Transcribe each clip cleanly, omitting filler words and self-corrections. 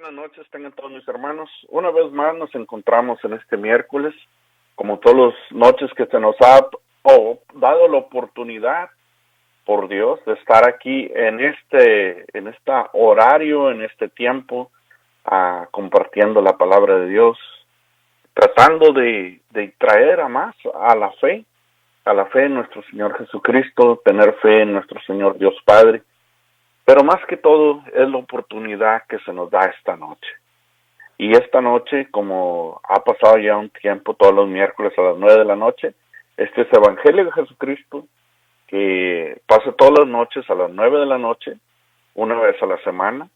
Buenas noches, tengan todos mis hermanos. Una vez más nos encontramos en este miércoles, como todas las noches que se nos ha dado la oportunidad por Dios de estar aquí en este horario, en este tiempo, compartiendo la palabra de Dios, tratando de traer a más a la fe en nuestro Señor Jesucristo, tener fe en nuestro Señor Dios Padre. Pero más que todo es la oportunidad que se nos da esta noche. Y esta noche, como ha pasado ya un tiempo, todos los miércoles a las 9 de la noche, este es Evangelio de Jesucristo, que pasa todas las noches a las 9 de la noche, una vez a la semana,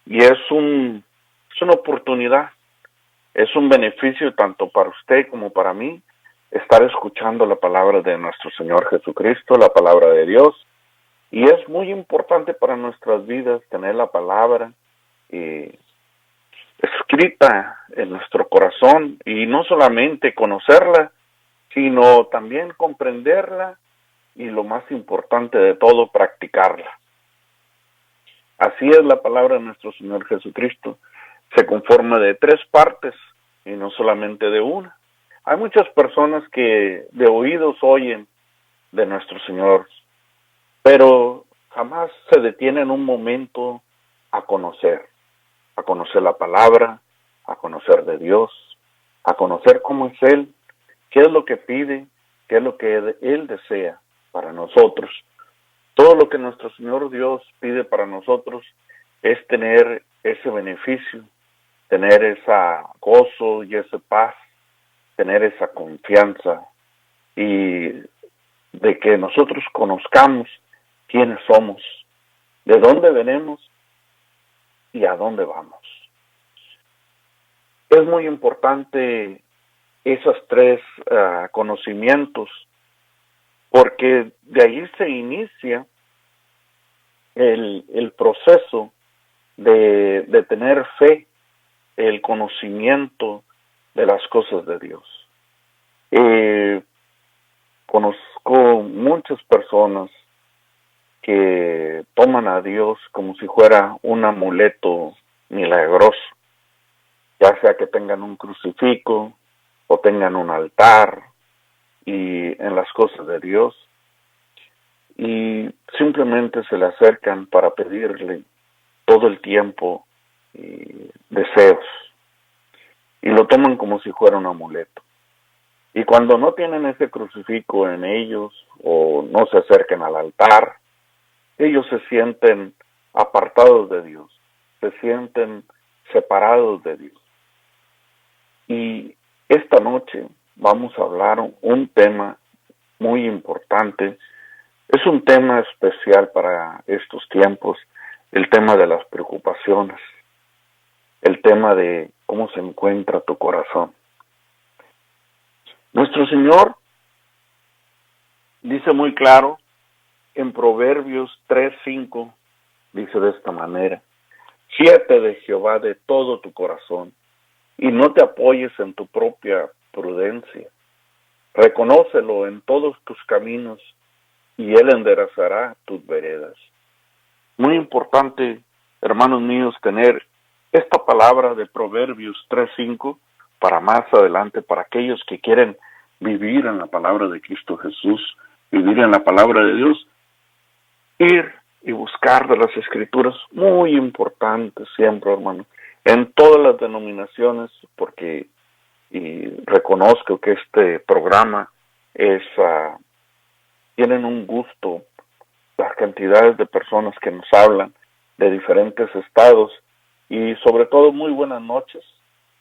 y es una oportunidad, es un beneficio tanto para usted como para mí, estar escuchando la palabra de nuestro Señor Jesucristo, la palabra de Dios. Y es muy importante para nuestras vidas tener la palabra escrita en nuestro corazón y no solamente conocerla, sino también comprenderla y lo más importante de todo, practicarla. Así es la palabra de nuestro Señor Jesucristo. Se conforma de 3 partes y no solamente de una. Hay muchas personas que de oídos oyen de nuestro Señor, pero jamás se detienen un momento a conocer la palabra, a conocer de Dios, a conocer cómo es Él, qué es lo que pide, qué es lo que Él desea para nosotros. Todo lo que nuestro Señor Dios pide para nosotros es tener ese beneficio, tener ese gozo y esa paz, tener esa confianza y de que nosotros conozcamos quiénes somos, de dónde venimos y a dónde vamos. Es muy importante esos 3 conocimientos, porque de ahí se inicia el proceso de tener fe, el conocimiento de las cosas de Dios. Conozco muchas personas que toman a Dios como si fuera un amuleto milagroso, ya sea que tengan un crucifijo o tengan un altar y en las cosas de Dios, y simplemente se le acercan para pedirle todo el tiempo deseos, y lo toman como si fuera un amuleto. Y cuando no tienen ese crucifijo en ellos o no se acercan al altar, ellos se sienten apartados de Dios, se sienten separados de Dios. Y esta noche vamos a hablar un tema muy importante. Es un tema especial para estos tiempos, el tema de las preocupaciones, el tema de cómo se encuentra tu corazón. Nuestro Señor dice muy claro en Proverbios 3:5, dice de esta manera: fíate de Jehová de todo tu corazón y no te apoyes en tu propia prudencia. Reconócelo en todos tus caminos y Él enderezará tus veredas. Muy importante, hermanos míos, tener esta palabra de Proverbios 3:5 para más adelante, para aquellos que quieren vivir en la palabra de Cristo Jesús, vivir en la palabra de Dios, ir y buscar de las Escrituras, muy importante siempre, hermano, en todas las denominaciones, porque y reconozco que este programa tienen un gusto, las cantidades de personas que nos hablan de diferentes estados, y sobre todo muy buenas noches.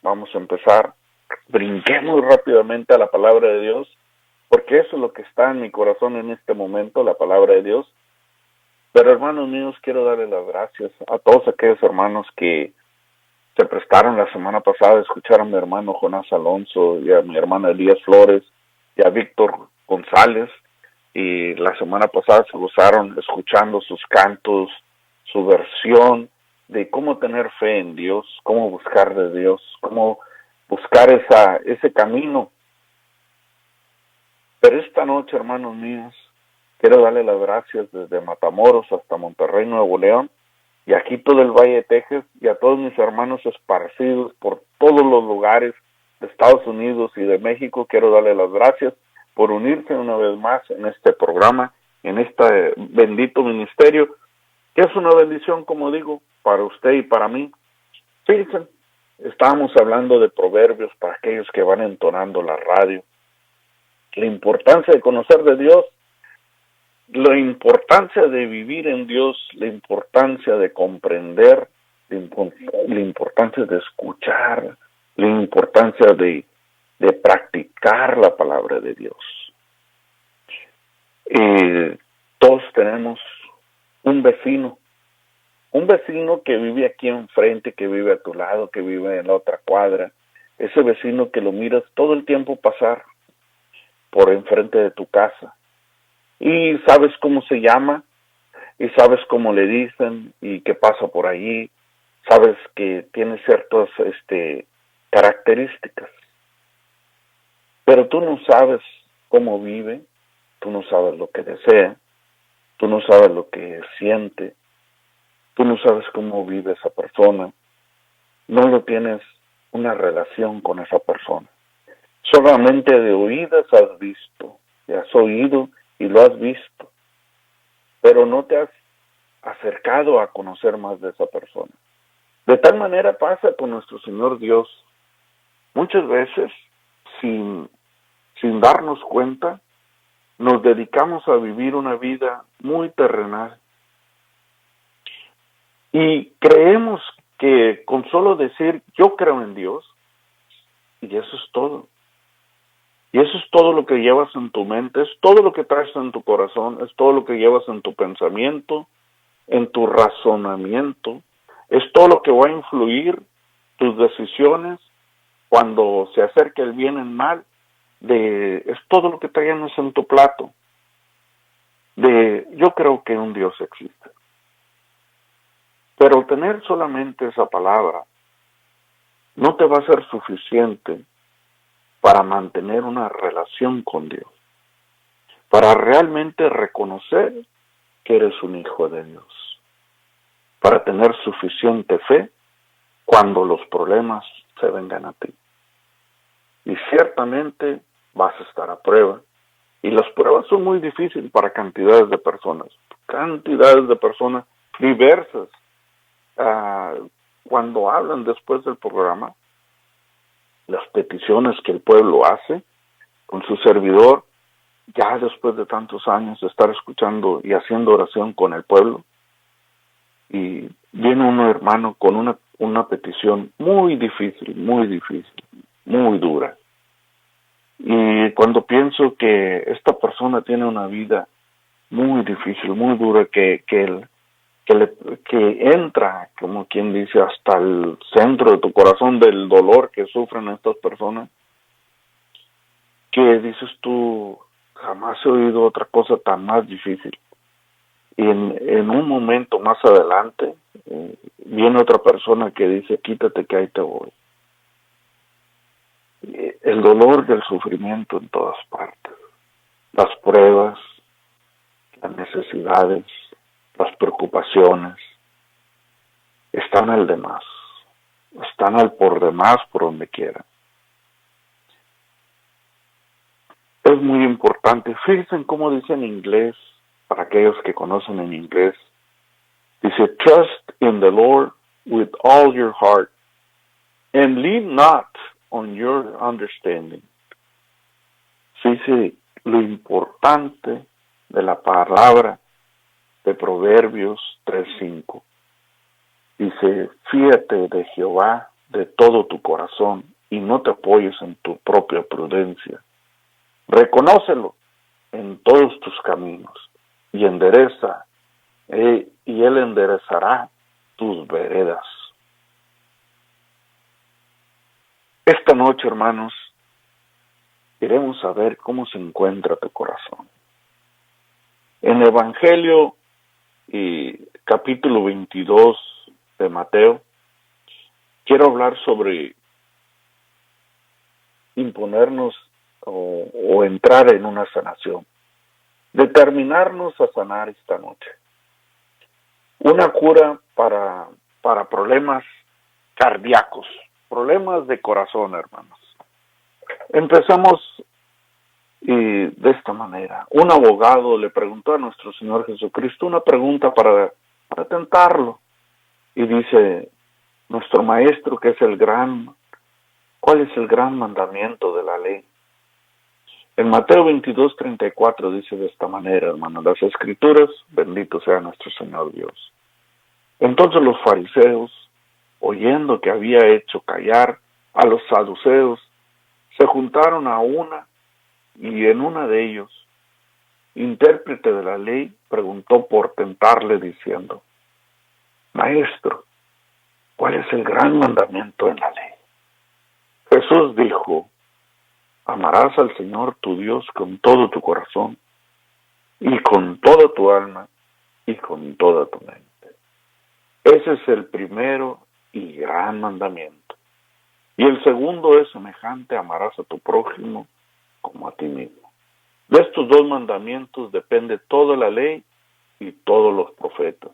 Vamos a empezar, brinquemos rápidamente a la palabra de Dios, porque eso es lo que está en mi corazón en este momento, la palabra de Dios. Pero hermanos míos, quiero darle las gracias a todos aquellos hermanos que se prestaron la semana pasada a escuchar a mi hermano Jonás Alonso y a mi hermana Elías Flores y a Víctor González, y la semana pasada se gozaron escuchando sus cantos, su versión de cómo tener fe en Dios, cómo buscar de Dios, cómo buscar ese camino. Pero esta noche, hermanos míos, quiero darle las gracias desde Matamoros hasta Monterrey, Nuevo León, y aquí todo el Valle de Texas y a todos mis hermanos esparcidos por todos los lugares de Estados Unidos y de México. Quiero darle las gracias por unirse una vez más en este programa, en este bendito ministerio, que es una bendición, como digo, para usted y para mí. Fíjense, estábamos hablando de proverbios para aquellos que van entonando la radio, la importancia de conocer de Dios, la importancia de vivir en Dios, la importancia de comprender, la importancia de escuchar, la importancia de practicar la palabra de Dios. Todos tenemos un vecino que vive aquí enfrente, que vive a tu lado, que vive en la otra cuadra, ese vecino que lo miras todo el tiempo pasar por enfrente de tu casa, y sabes cómo se llama, y sabes cómo le dicen, y qué pasa por allí, sabes que tiene ciertas características, pero tú no sabes cómo vive, tú no sabes lo que desea, tú no sabes lo que siente, tú no sabes cómo vive esa persona, no lo tienes una relación con esa persona. Solamente de oídas has visto, te has oído y lo has visto, pero no te has acercado a conocer más de esa persona. De tal manera pasa con nuestro Señor Dios. Muchas veces, sin darnos cuenta, nos dedicamos a vivir una vida muy terrenal. Y creemos que con solo decir, yo creo en Dios, y eso es todo. Y eso es todo lo que llevas en tu mente, es todo lo que traes en tu corazón, es todo lo que llevas en tu pensamiento, en tu razonamiento, es todo lo que va a influir tus decisiones cuando se acerque el bien en mal, es todo lo que traemos en tu plato. Yo creo que un Dios existe. Pero tener solamente esa palabra no te va a ser suficiente para mantener una relación con Dios, para realmente reconocer que eres un hijo de Dios, para tener suficiente fe cuando los problemas se vengan a ti. Y ciertamente vas a estar a prueba, y las pruebas son muy difíciles para cantidades de personas diversas. Cuando hablan después del programa, las peticiones que el pueblo hace con su servidor, ya después de tantos años de estar escuchando y haciendo oración con el pueblo, y viene un hermano con una petición muy difícil, muy dura. Y cuando pienso que esta persona tiene una vida muy difícil, muy dura, que entra, como quien dice, hasta el centro de tu corazón del dolor que sufren estas personas, que dices tú, jamás he oído otra cosa tan más difícil. Y en un momento más adelante, viene otra persona que dice, quítate que ahí te voy. El dolor del sufrimiento en todas partes, las pruebas, las necesidades, las preocupaciones, están al demás, están al por demás por donde quiera. Es muy importante, fíjense cómo dice en inglés, para aquellos que conocen en inglés, dice, trust in the Lord with all your heart, and lean not on your understanding. Dice lo importante de la palabra de Proverbios 3:5. Dice, fíate de Jehová de todo tu corazón y no te apoyes en tu propia prudencia. Reconócelo en todos tus caminos y y Él enderezará tus veredas. Esta noche, hermanos, queremos saber cómo se encuentra tu corazón. En el Evangelio capítulo 22 de Mateo, quiero hablar sobre imponernos o entrar en una sanación, determinarnos a sanar esta noche. una cura para problemas cardíacos, problemas de corazón, hermanos. Empezamos y de esta manera. Un abogado le preguntó a nuestro Señor Jesucristo una pregunta para tentarlo. Y dice, nuestro maestro, ¿cuál es el gran mandamiento de la ley? En Mateo 22:34 dice de esta manera, hermano, las Escrituras, bendito sea nuestro Señor Dios. Entonces los fariseos, oyendo que había hecho callar a los saduceos, se juntaron a una, y en una de ellos, intérprete de la ley, preguntó por tentarle diciendo, Maestro, ¿cuál es el gran mandamiento en la ley? Jesús dijo, amarás al Señor tu Dios con todo tu corazón, y con toda tu alma, y con toda tu mente. Ese es el primero y gran mandamiento. Y el segundo es semejante, amarás a tu prójimo como a ti mismo. De estos dos mandamientos depende toda la ley y todos los profetas.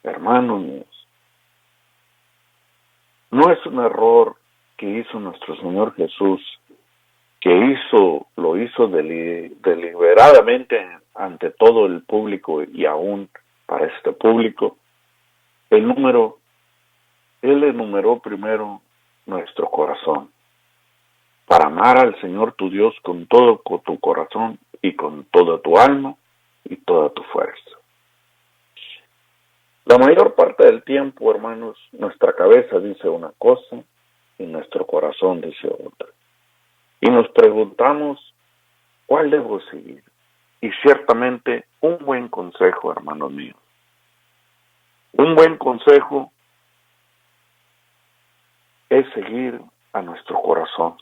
Hermanos míos, no es un error que hizo nuestro Señor Jesús, lo hizo deliberadamente ante todo el público y aún para este público. Él enumeró primero nuestro corazón, para amar al Señor tu Dios con todo tu corazón y con toda tu alma y toda tu fuerza. La mayor parte del tiempo, hermanos, nuestra cabeza dice una cosa y nuestro corazón dice otra. Y nos preguntamos, ¿cuál debo seguir? Y ciertamente un buen consejo, hermanos míos. Un buen consejo es seguir a nuestro corazón.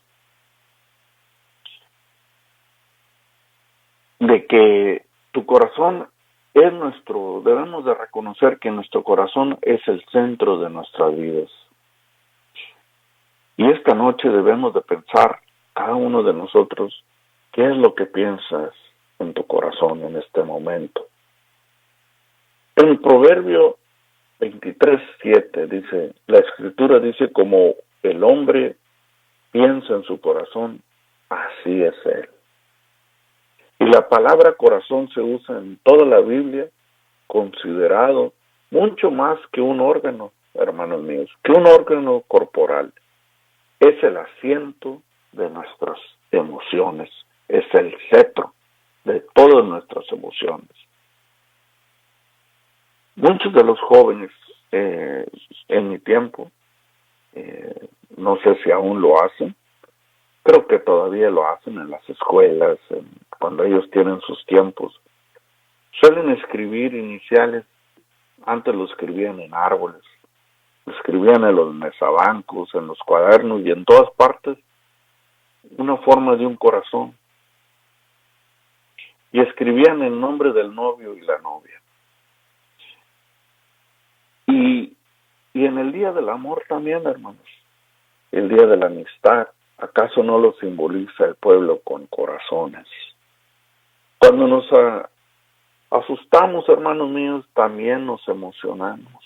De que tu corazón debemos de reconocer que nuestro corazón es el centro de nuestras vidas. Y esta noche debemos de pensar, cada uno de nosotros, qué es lo que piensas en tu corazón en este momento. En el Proverbio 23:7 dice, la Escritura dice, como el hombre piensa en su corazón, así es él. Y la palabra corazón se usa en toda la Biblia, considerado mucho más que un órgano, hermanos míos, que un órgano corporal. Es el asiento de nuestras emociones, es el cetro de todas nuestras emociones. Muchos de los jóvenes en mi tiempo, no sé si aún lo hacen, creo que todavía lo hacen en las escuelas, cuando ellos tienen sus tiempos, suelen escribir iniciales. Antes lo escribían en árboles, lo escribían en los mesabancos, en los cuadernos y en todas partes, una forma de un corazón. Y escribían el nombre del novio y la novia. Y en el día del amor también, hermanos, el día de la amistad, ¿acaso no lo simboliza el pueblo con corazones? Cuando nos asustamos, hermanos míos, también nos emocionamos.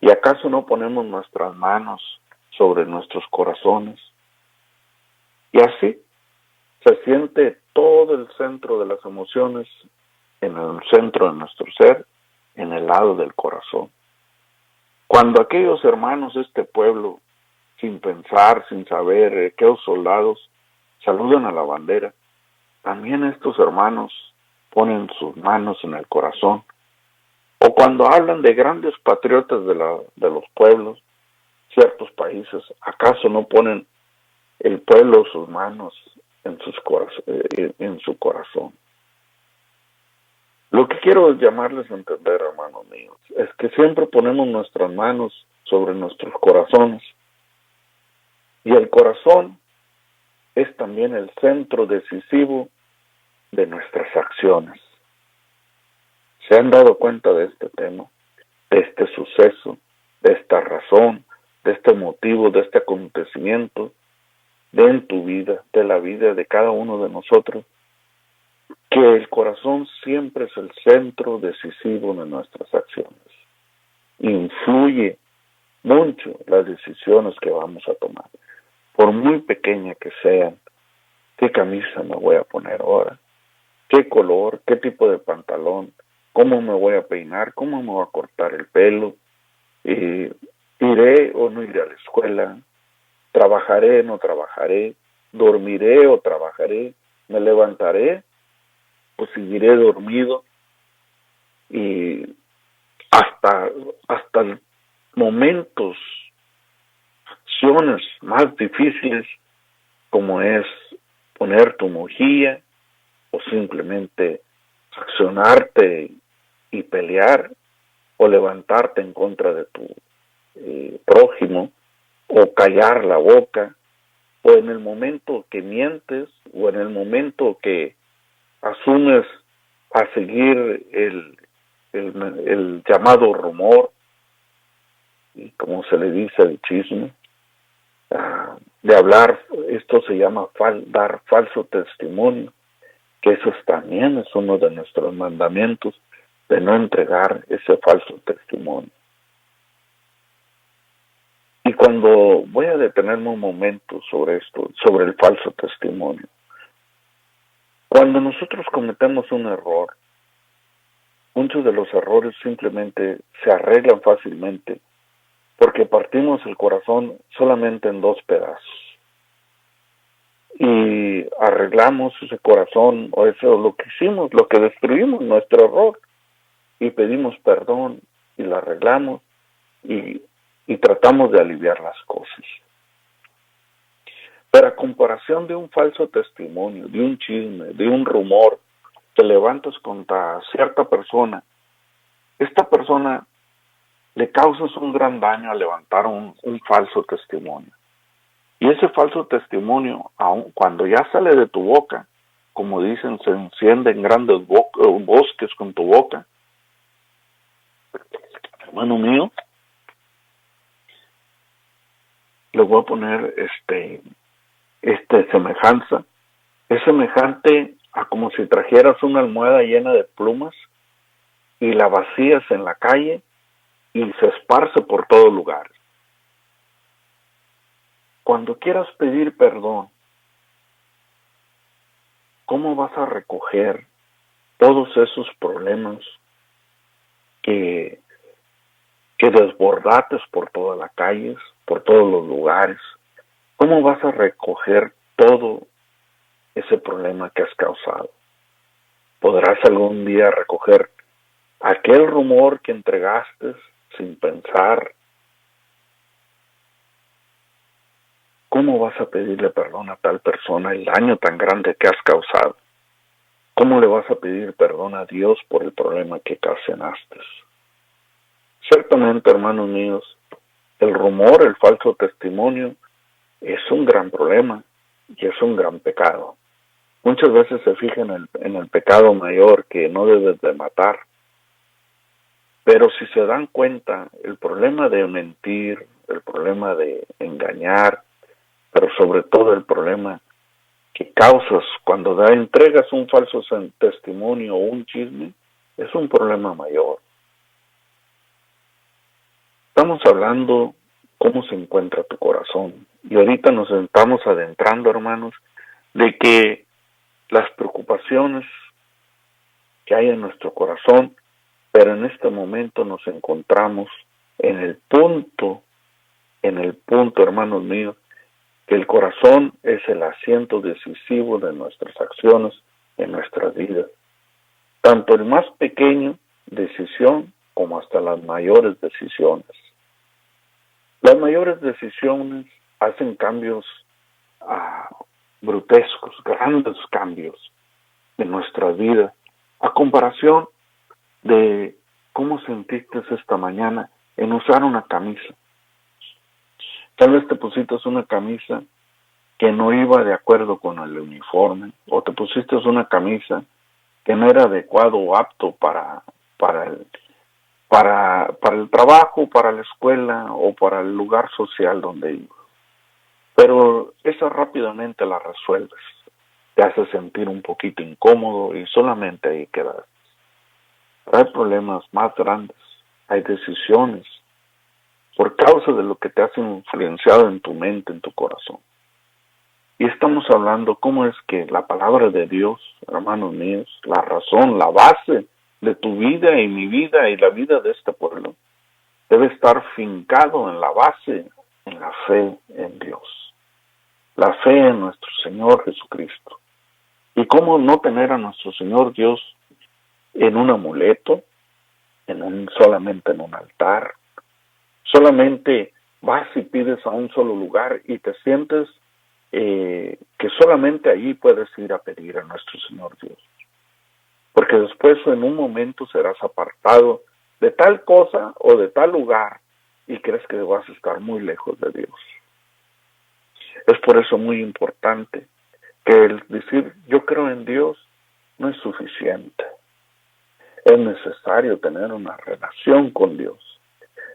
¿Y acaso no ponemos nuestras manos sobre nuestros corazones? Y así se siente todo el centro de las emociones en el centro de nuestro ser, en el lado del corazón. Cuando aquellos hermanos de este pueblo, sin pensar, sin saber, aquellos soldados, saludan a la bandera, también estos hermanos ponen sus manos en el corazón. O cuando hablan de grandes patriotas de los pueblos, ciertos países, ¿acaso no ponen el pueblo sus manos en su corazón? Lo que quiero llamarles a entender, hermanos míos, es que siempre ponemos nuestras manos sobre nuestros corazones. Y el corazón es también el centro decisivo de nuestras acciones. ¿Se han dado cuenta de este tema, de este suceso, de esta razón, de este motivo, de este acontecimiento, en tu vida, de la vida de cada uno de nosotros? que el corazón siempre es el centro decisivo de nuestras acciones. Influye mucho las decisiones que vamos a tomar, por muy pequeña que sean. ¿Qué camisa me voy a poner ahora? ¿Qué color? ¿Qué tipo de pantalón? ¿Cómo me voy a peinar? ¿Cómo me voy a cortar el pelo? ¿Iré o no iré a la escuela? ¿Trabajaré o no trabajaré? ¿Dormiré o trabajaré? ¿Me levantaré o seguiré dormido? Y hasta momentos, acciones más difíciles, como es poner tu mejilla o simplemente accionarte y pelear o levantarte en contra de tu prójimo o callar la boca, o en el momento que mientes o en el momento que asumes a seguir el llamado rumor, y como se le dice el chisme, de hablar. Esto se llama dar falso testimonio, que eso también es uno de nuestros mandamientos, de no entregar ese falso testimonio. Y cuando voy a detenerme un momento sobre esto, sobre el falso testimonio, cuando nosotros cometemos un error, muchos de los errores simplemente se arreglan fácilmente porque partimos el corazón solamente en 2 pedazos y arreglamos ese corazón, o eso lo que hicimos, lo que destruimos, nuestro error, y pedimos perdón y lo arreglamos y tratamos de aliviar las cosas. Pero a comparación de un falso testimonio, de un chisme, de un rumor que levantas contra cierta persona, esta persona le causas un gran daño al levantar un falso testimonio. Y ese falso testimonio, aun cuando ya sale de tu boca, como dicen, se encienden grandes bosques con tu boca. Hermano mío, le voy a poner semejanza. Es semejante a como si trajeras una almohada llena de plumas y la vacías en la calle y se esparce por todo lugar. Cuando quieras pedir perdón, ¿cómo vas a recoger todos esos problemas que desbordates por todas las calles, por todos los lugares? ¿Cómo vas a recoger todo ese problema que has causado? ¿Podrás algún día recoger aquel rumor que entregaste sin pensar? ¿Cómo vas a pedirle perdón a tal persona el daño tan grande que has causado? ¿Cómo le vas a pedir perdón a Dios por el problema que ocasionaste? Ciertamente, hermanos míos, el rumor, el falso testimonio, es un gran problema y es un gran pecado. Muchas veces se fijan en el pecado mayor, que no debes de matar. Pero si se dan cuenta, el problema de mentir, el problema de engañar, pero sobre todo el problema que causas cuando entregas un falso testimonio o un chisme, es un problema mayor. Estamos hablando cómo se encuentra tu corazón. Y ahorita nos estamos adentrando, hermanos, de que las preocupaciones que hay en nuestro corazón, pero en este momento nos encontramos en el punto, hermanos míos, que el corazón es el asiento decisivo de nuestras acciones en nuestras vidas. Tanto el más pequeño decisión como hasta las mayores decisiones. Las mayores decisiones hacen cambios brutescos, grandes cambios en nuestra vida, a comparación de cómo sentiste esta mañana en usar una camisa. Tal vez te pusiste una camisa que no iba de acuerdo con el uniforme, o te pusiste una camisa que no era adecuado o apto para el trabajo, para la escuela o para el lugar social donde ibas. Pero esa rápidamente la resuelves. te hace sentir un poquito incómodo y solamente ahí quedas. Pero hay problemas más grandes, hay decisiones por causa de lo que te has influenciado en tu mente, en tu corazón. Y estamos hablando cómo es que la palabra de Dios, hermanos míos, la razón, la base de tu vida y mi vida y la vida de este pueblo, debe estar fincado en la base, en la fe en Dios, la fe en nuestro Señor Jesucristo. Y cómo no tener a nuestro Señor Dios en un amuleto, solamente en un altar. Solamente vas y pides a un solo lugar y te sientes que solamente allí puedes ir a pedir a nuestro Señor Dios. Porque después en un momento serás apartado de tal cosa o de tal lugar y crees que vas a estar muy lejos de Dios. Es por eso muy importante que el decir yo creo en Dios no es suficiente. Es necesario tener una relación con Dios.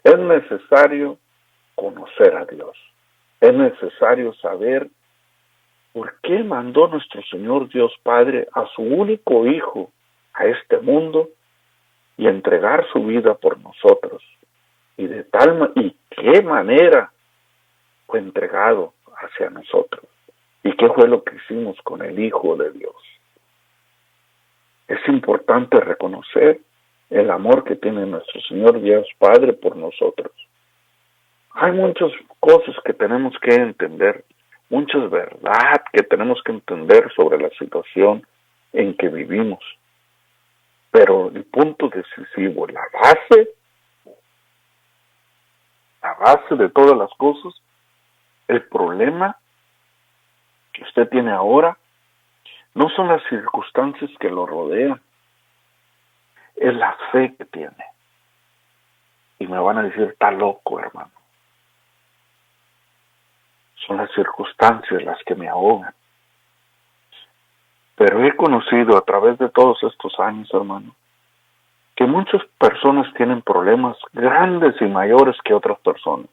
Es necesario conocer a Dios. Es necesario saber por qué mandó nuestro Señor Dios Padre a su único Hijo a este mundo y entregar su vida por nosotros. Y qué manera fue entregado hacia nosotros. Y qué fue lo que hicimos con el Hijo de Dios. Es importante reconocer el amor que tiene nuestro Señor Dios Padre por nosotros. Hay muchas cosas que tenemos que entender, muchas verdades que tenemos que entender sobre la situación en que vivimos. Pero el punto decisivo, la base de todas las cosas, el problema que usted tiene ahora, no son las circunstancias que lo rodean, es la fe que tiene. Y me van a decir, está loco, hermano. Son las circunstancias las que me ahogan. Pero he conocido a través de todos estos años, hermano, que muchas personas tienen problemas grandes y mayores que otras personas.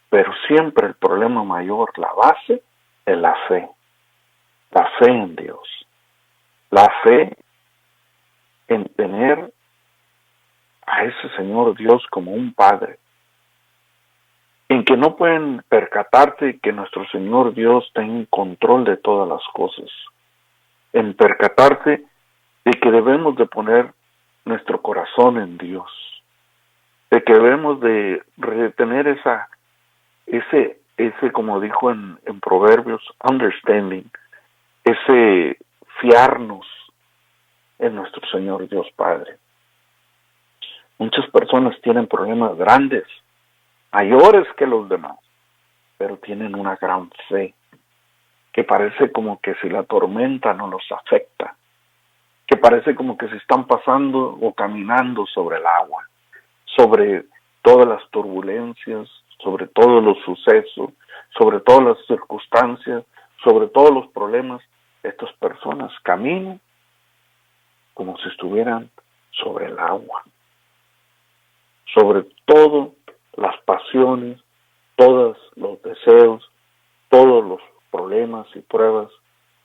Pero siempre el problema mayor, la base, es la fe. La fe en Dios. La fe en tener a ese Señor Dios como un Padre. En que no pueden percatarse que nuestro Señor Dios está en control de todas las cosas. En percatarse de que debemos de poner nuestro corazón en Dios. De que debemos de retener ese como dijo en Proverbios, understanding, ese fiarnos en nuestro Señor Dios Padre. Muchas personas tienen problemas grandes, mayores que los demás, pero tienen una gran fe, que parece como que si la tormenta no los afecta, que parece como que se están pasando o caminando sobre el agua, sobre todas las turbulencias, sobre todos los sucesos, sobre todas las circunstancias, sobre todos los problemas. Estas personas caminan como si estuvieran sobre el agua, sobre todo las pasiones, todos los deseos, todos los problemas y pruebas,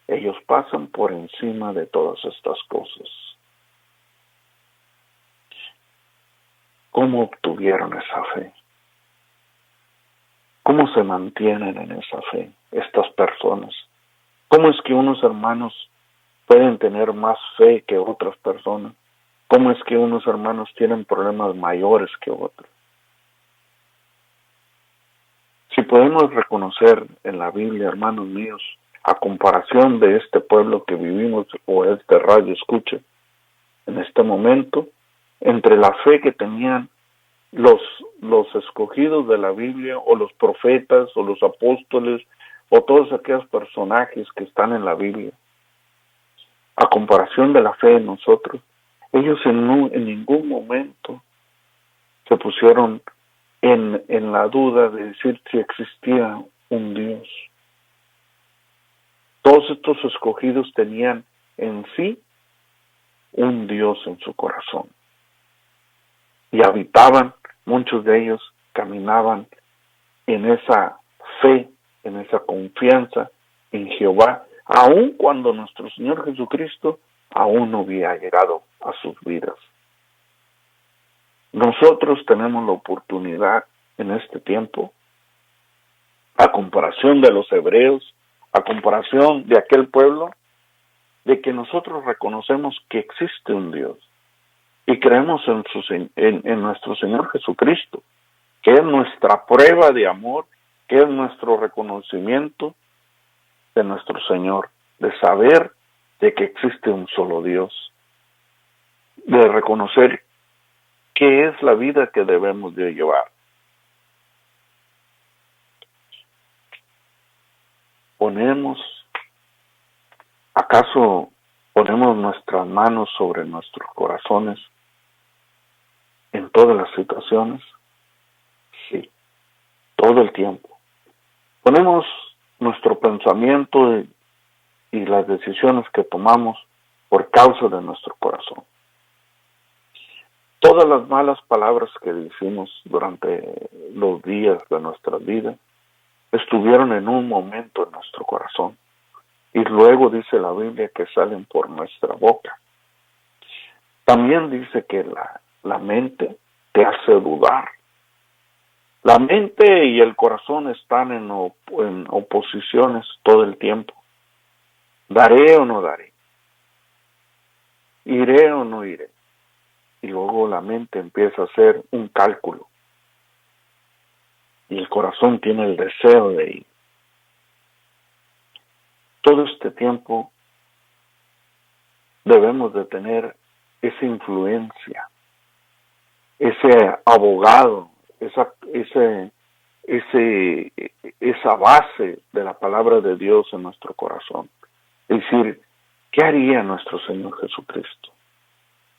ellos pasan por encima de todas estas cosas. ¿Cómo obtuvieron esa fe? ¿Cómo se mantienen en esa fe estas personas? ¿Cómo es que unos hermanos pueden tener más fe que otras personas? ¿Cómo es que unos hermanos tienen problemas mayores que otros? Si podemos reconocer en la Biblia, hermanos míos, a comparación de este pueblo que vivimos o este radio escuche en este momento, entre la fe que tenían los escogidos de la Biblia o los profetas o los apóstoles o todos aquellos personajes que están en la Biblia, a comparación de la fe de nosotros, ellos en ningún momento se pusieron en la duda de decir si existía un Dios. Todos estos escogidos tenían en sí un Dios en su corazón. Y habitaban, muchos de ellos caminaban en esa fe, en esa confianza en Jehová, aun cuando nuestro Señor Jesucristo aún no había llegado a sus vidas. Nosotros tenemos la oportunidad en este tiempo, a comparación de los hebreos, a comparación de aquel pueblo, de que nosotros reconocemos que existe un Dios y creemos en nuestro Señor Jesucristo, que es nuestra prueba de amor, que es nuestro reconocimiento de nuestro Señor, de saber de que existe un solo Dios, de reconocer qué es la vida que debemos de llevar. ¿Acaso ponemos nuestras manos sobre nuestros corazones en todas las situaciones? Sí, todo el tiempo. Ponemos nuestro pensamiento y las decisiones que tomamos por causa de nuestro corazón. Todas las malas palabras que decimos durante los días de nuestra vida estuvieron en un momento en nuestro corazón. Y luego dice la Biblia que salen por nuestra boca. También dice que la mente te hace dudar. La mente y el corazón están en oposiciones todo el tiempo. ¿Daré o no daré? ¿Iré o no iré? Y luego la mente empieza a hacer un cálculo. Y el corazón tiene el deseo de ir. Todo este tiempo debemos de tener esa influencia, ese abogado, esa base de la palabra de Dios en nuestro corazón. Es decir, ¿qué haría nuestro Señor Jesucristo?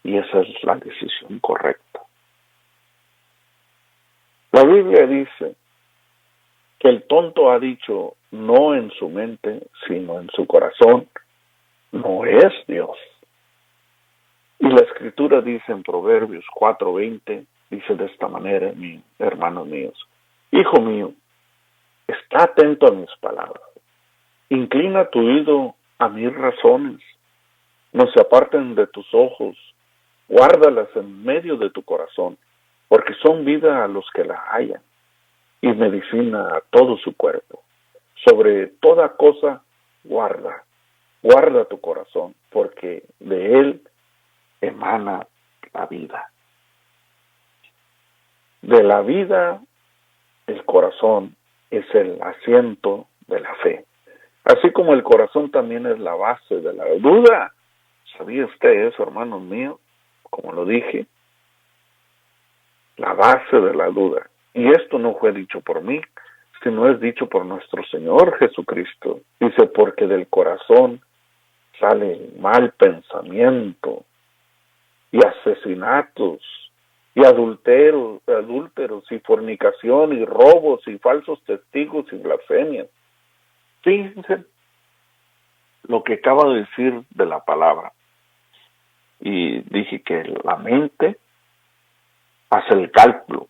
Y esa es la decisión correcta. La Biblia dice que el tonto ha dicho no en su mente, sino en su corazón, no es Dios. Y la Escritura dice en Proverbios 4:20, dice de esta manera, hermanos míos, hijo mío, está atento a mis palabras, inclina tu oído a mis razones, no se aparten de tus ojos, guárdalas en medio de tu corazón, porque son vida a los que la hallan y medicina a todo su cuerpo. Sobre toda cosa guarda tu corazón, porque de él emana la vida. De la vida, el corazón es el asiento de la fe. Así como el corazón también es la base de la duda. ¿Sabía usted eso, hermanos míos? Como lo dije, la base de la duda. Y esto no fue dicho por mí, sino es dicho por nuestro Señor Jesucristo. Dice, porque del corazón sale el mal pensamiento, y asesinatos, y adúlteros, y fornicación, y robos, y falsos testigos, y blasfemias. Fíjense lo que acabo de decir de la palabra. Y dije que la mente hace el cálculo,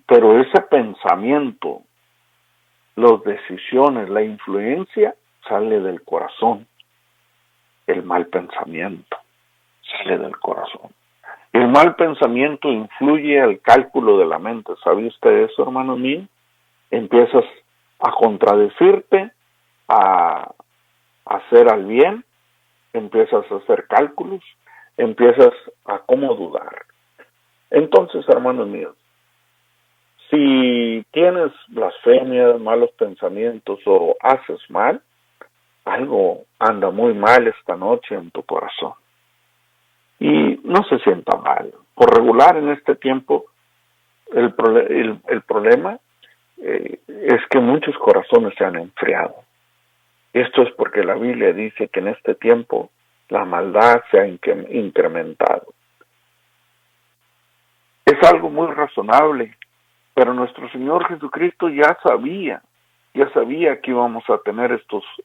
pero ese pensamiento, las decisiones, la influencia sale del corazón. El mal pensamiento sale del corazón. El mal pensamiento influye al cálculo de la mente. ¿Sabe usted eso, hermano mío? Empiezas a contradecirte, a hacer al bien, empiezas a hacer cálculos, empiezas a cómo dudar. Entonces, hermanos míos, si tienes blasfemias, malos pensamientos o haces mal, algo anda muy mal esta noche en tu corazón. Y no se sienta mal. Por regular en este tiempo, el problema es que muchos corazones se han enfriado. Esto es porque la Biblia dice que en este tiempo la maldad se ha incrementado. Es algo muy razonable, pero nuestro Señor Jesucristo ya sabía que íbamos a tener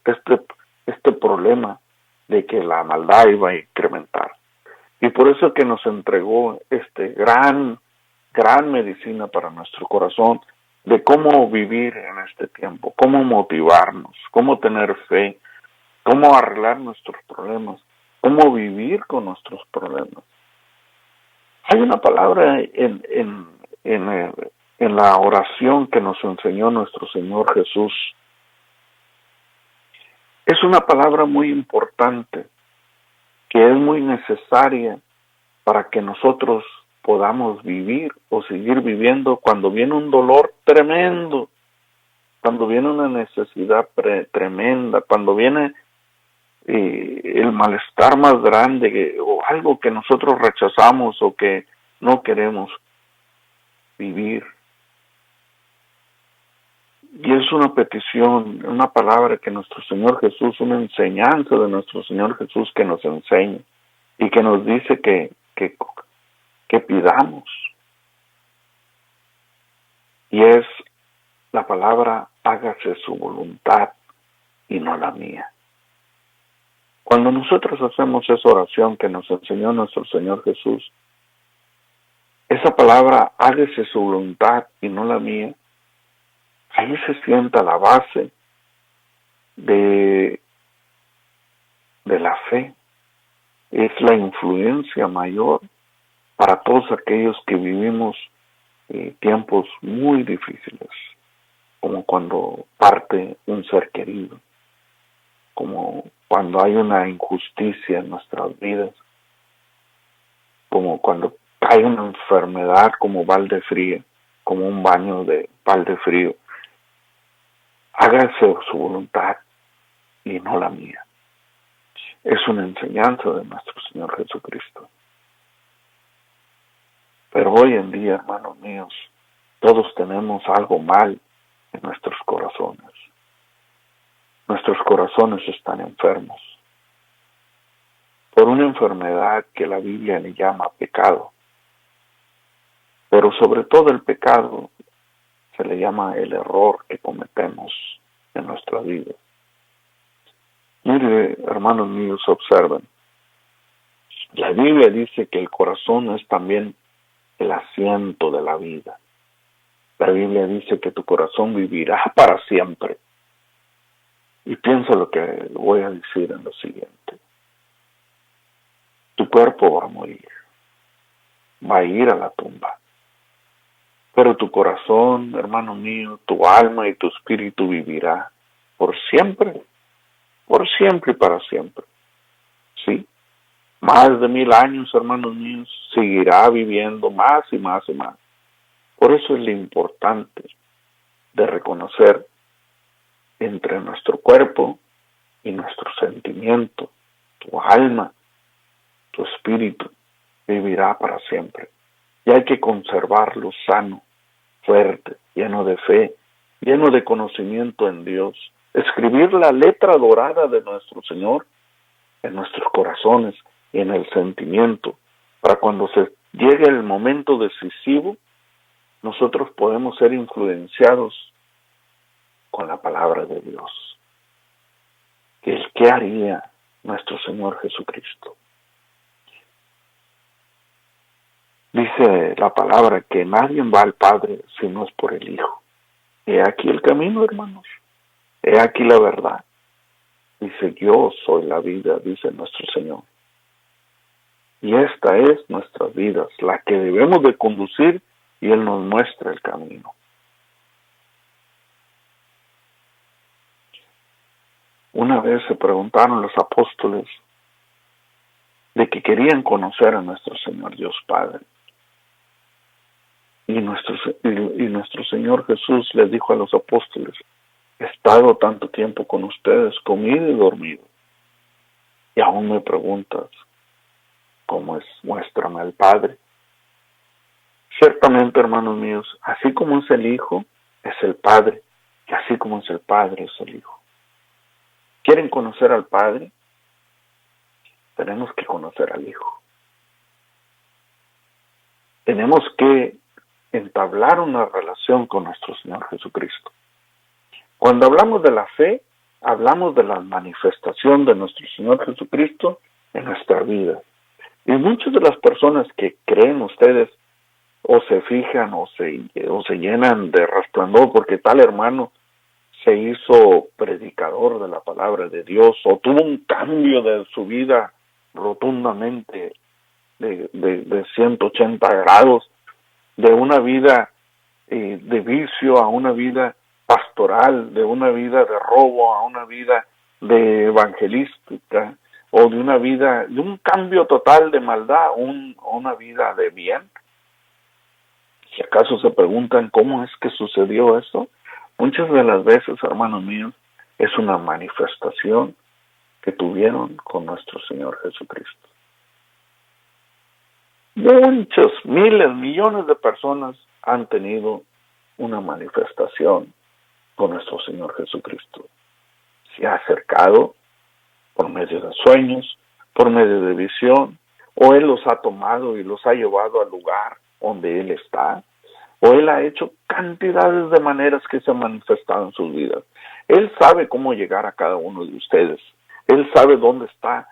este problema de que la maldad iba a incrementar. Y por eso que nos entregó gran medicina para nuestro corazón, de cómo vivir en este tiempo, cómo motivarnos, cómo tener fe, cómo arreglar nuestros problemas, cómo vivir con nuestros problemas. Hay una palabra en la oración que nos enseñó nuestro Señor Jesús. Es una palabra muy importante, que es muy necesaria para que nosotros podamos vivir o seguir viviendo cuando viene un dolor tremendo, cuando viene una necesidad tremenda, cuando viene el malestar más grande o algo que nosotros rechazamos o que no queremos vivir. Y es una petición, una palabra que nuestro Señor Jesús, una enseñanza de nuestro Señor Jesús que nos enseña y que nos dice que pidamos. Y es la palabra: hágase su voluntad y no la mía. Cuando nosotros hacemos esa oración que nos enseñó nuestro Señor Jesús, esa palabra, hágase su voluntad y no la mía, ahí se sienta la base de la fe. Es la influencia mayor para todos aquellos que vivimos tiempos muy difíciles, como cuando parte un ser querido, como cuando hay una injusticia en nuestras vidas, como cuando hay una enfermedad como balde frío, como un baño de balde frío. Hágase su voluntad y no la mía. Es una enseñanza de nuestro Señor Jesucristo. Pero hoy en día, hermanos míos, todos tenemos algo mal en nuestros corazones. Nuestros corazones están enfermos por una enfermedad que la Biblia le llama pecado. Pero sobre todo el pecado se le llama el error que cometemos en nuestra vida. Mire, hermanos míos, observen. La Biblia dice que el corazón es también el asiento de la vida. La Biblia dice que tu corazón vivirá para siempre. Y piensa lo que voy a decir en lo siguiente. Tu cuerpo va a morir, va a ir a la tumba. Pero tu corazón, hermano mío, tu alma y tu espíritu vivirá por siempre y para siempre. ¿Sí? Más de 1000 años, hermanos míos, seguirá viviendo más y más y más. Por eso es lo importante de reconocer entre nuestro cuerpo y nuestro sentimiento, tu alma, tu espíritu, vivirá para siempre. Y hay que conservarlo sano, fuerte, lleno de fe, lleno de conocimiento en Dios. Escribir la letra dorada de nuestro Señor en nuestros corazones y en el sentimiento, para cuando se llegue el momento decisivo, nosotros podemos ser influenciados con la palabra de Dios. ¿Qué haría nuestro Señor Jesucristo? Dice la palabra que nadie va al Padre si no es por el Hijo. He aquí el camino, hermanos. He aquí la verdad. Dice, yo soy la vida, dice nuestro Señor. Y esta es nuestra vida, la que debemos de conducir, y Él nos muestra el camino. Una vez se preguntaron los apóstoles de que querían conocer a nuestro Señor Dios Padre. Y nuestro Señor Jesús les dijo a los apóstoles, he estado tanto tiempo con ustedes, comido y dormido, y aún me preguntas, ¿cómo es? Muéstrame al Padre. Ciertamente, hermanos míos, así como es el Hijo, es el Padre, y así como es el Padre, es el Hijo. ¿Quieren conocer al Padre? Tenemos que conocer al Hijo. Tenemos que entablar una relación con nuestro Señor Jesucristo. Cuando hablamos de la fe, hablamos de la manifestación de nuestro Señor Jesucristo en nuestra vida. Y muchas de las personas que creen ustedes o se fijan o se llenan de resplandor porque tal hermano se hizo predicador de la palabra de Dios o tuvo un cambio de su vida rotundamente de 180 grados, de una vida de vicio a una vida pastoral, de una vida de robo a una vida de evangelística, o de una vida, de un cambio total de maldad a una vida de bien. Si acaso se preguntan cómo es que sucedió esto, muchas de las veces, hermanos míos, es una manifestación que tuvieron con nuestro Señor Jesucristo. Muchos, miles, millones de personas han tenido una manifestación con nuestro Señor Jesucristo. Se ha acercado por medio de sueños, por medio de visión, o Él los ha tomado y los ha llevado al lugar donde Él está, o Él ha hecho cantidades de maneras que se han manifestado en sus vidas. Él sabe cómo llegar a cada uno de ustedes. Él sabe dónde está,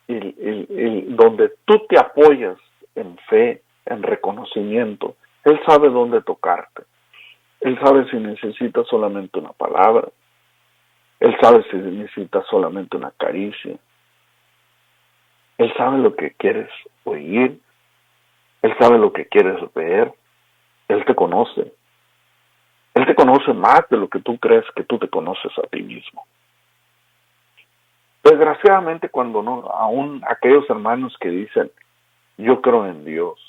donde tú te apoyas en fe, en reconocimiento. Él sabe dónde tocarte. Él sabe si necesitas solamente una palabra. Él sabe si necesitas solamente una caricia. Él sabe lo que quieres oír. Él sabe lo que quieres ver. Él te conoce. Él te conoce más de lo que tú crees que tú te conoces a ti mismo. Desgraciadamente, cuando no, aún aquellos hermanos que dicen, yo creo en Dios,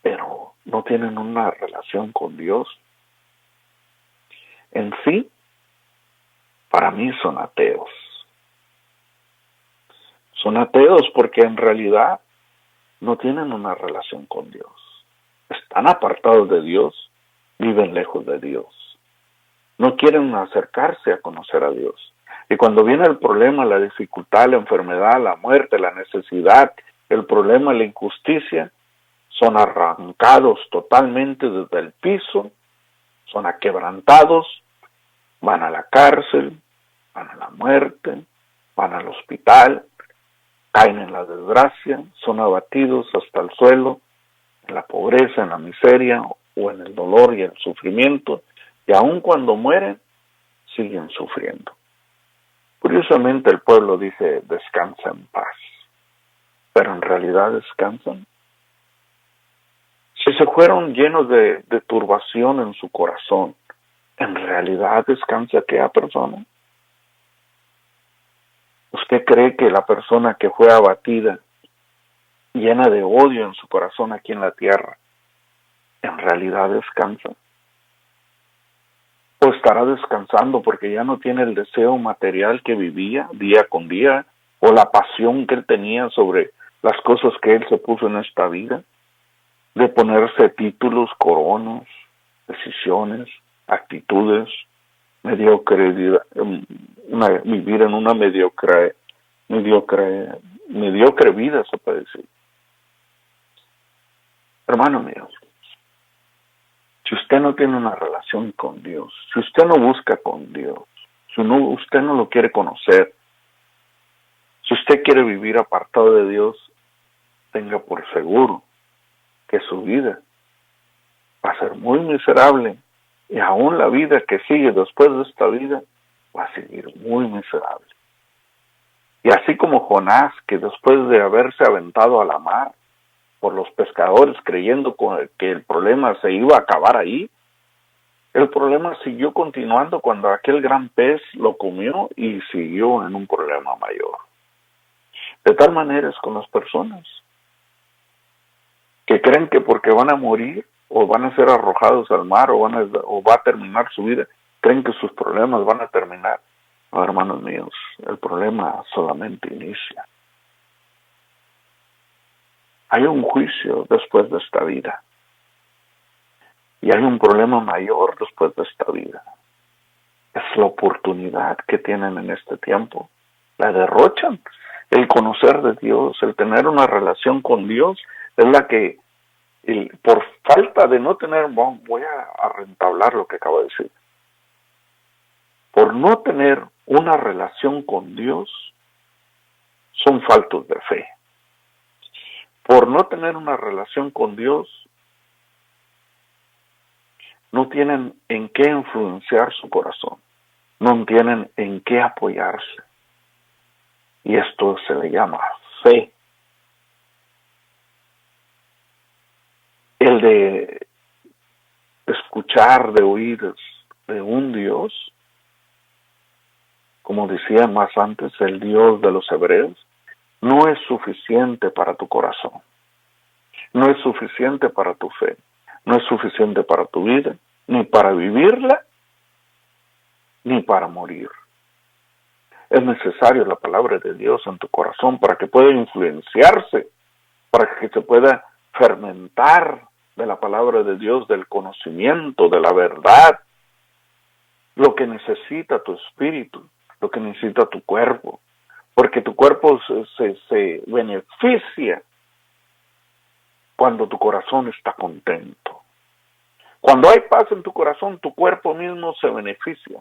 pero no tienen una relación con Dios, en sí, para mí son ateos. Son ateos porque en realidad no tienen una relación con Dios. Están apartados de Dios, viven lejos de Dios. No quieren acercarse a conocer a Dios. Y cuando viene el problema, la dificultad, la enfermedad, la muerte, la necesidad, el problema, la injusticia, son arrancados totalmente desde el piso, son aquebrantados, van a la cárcel, van a la muerte, van al hospital, caen en la desgracia, son abatidos hasta el suelo, en la pobreza, en la miseria o en el dolor y el sufrimiento, y aun cuando mueren, siguen sufriendo. Curiosamente el pueblo dice, descansa en paz, pero en realidad descansan. Si se fueron llenos de turbación en su corazón, ¿en realidad descansa aquella persona? ¿Usted cree que la persona que fue abatida, llena de odio en su corazón aquí en la tierra, en realidad descansa? ¿O estará descansando porque ya no tiene el deseo material que vivía día con día, o la pasión que él tenía sobre las cosas que él se puso en esta vida, de ponerse títulos, coronas, decisiones, actitudes, mediocridad, vivir en una mediocre vida, se puede decir? Hermano mío, si usted no tiene una relación con Dios, si usted no busca con Dios, si usted no lo quiere conocer, si usted quiere vivir apartado de Dios, tenga por seguro que su vida va a ser muy miserable, y aún la vida que sigue después de esta vida va a seguir muy miserable. Y así como Jonás, que después de haberse aventado a la mar por los pescadores creyendo que el problema se iba a acabar ahí, el problema siguió continuando cuando aquel gran pez lo comió y siguió en un problema mayor. De tal manera es con las personas que creen que porque van a morir o van a ser arrojados al mar o va a terminar su vida, creen que sus problemas van a terminar. No, hermanos míos, el problema solamente inicia. Hay un juicio después de esta vida. Y hay un problema mayor después de esta vida. Es la oportunidad que tienen en este tiempo. La derrochan. El conocer de Dios, el tener una relación con Dios, es la que, por falta de no tener, voy a rentablar lo que acabo de decir. Por no tener una relación con Dios, son faltos de fe. por no tener una relación con Dios, no tienen en qué influenciar su corazón, no tienen en qué apoyarse. Y esto se le llama fe. El de escuchar, de oír de un Dios, como decía más antes, el Dios de los hebreos, no es suficiente para tu corazón, no es suficiente para tu fe, no es suficiente para tu vida, ni para vivirla, ni para morir. Es necesario la palabra de Dios en tu corazón para que pueda influenciarse, para que se pueda fermentar de la palabra de Dios, del conocimiento, de la verdad, lo que necesita tu espíritu, lo que necesita tu cuerpo, porque tu cuerpo se beneficia cuando tu corazón está contento. Cuando hay paz en tu corazón, tu cuerpo mismo se beneficia.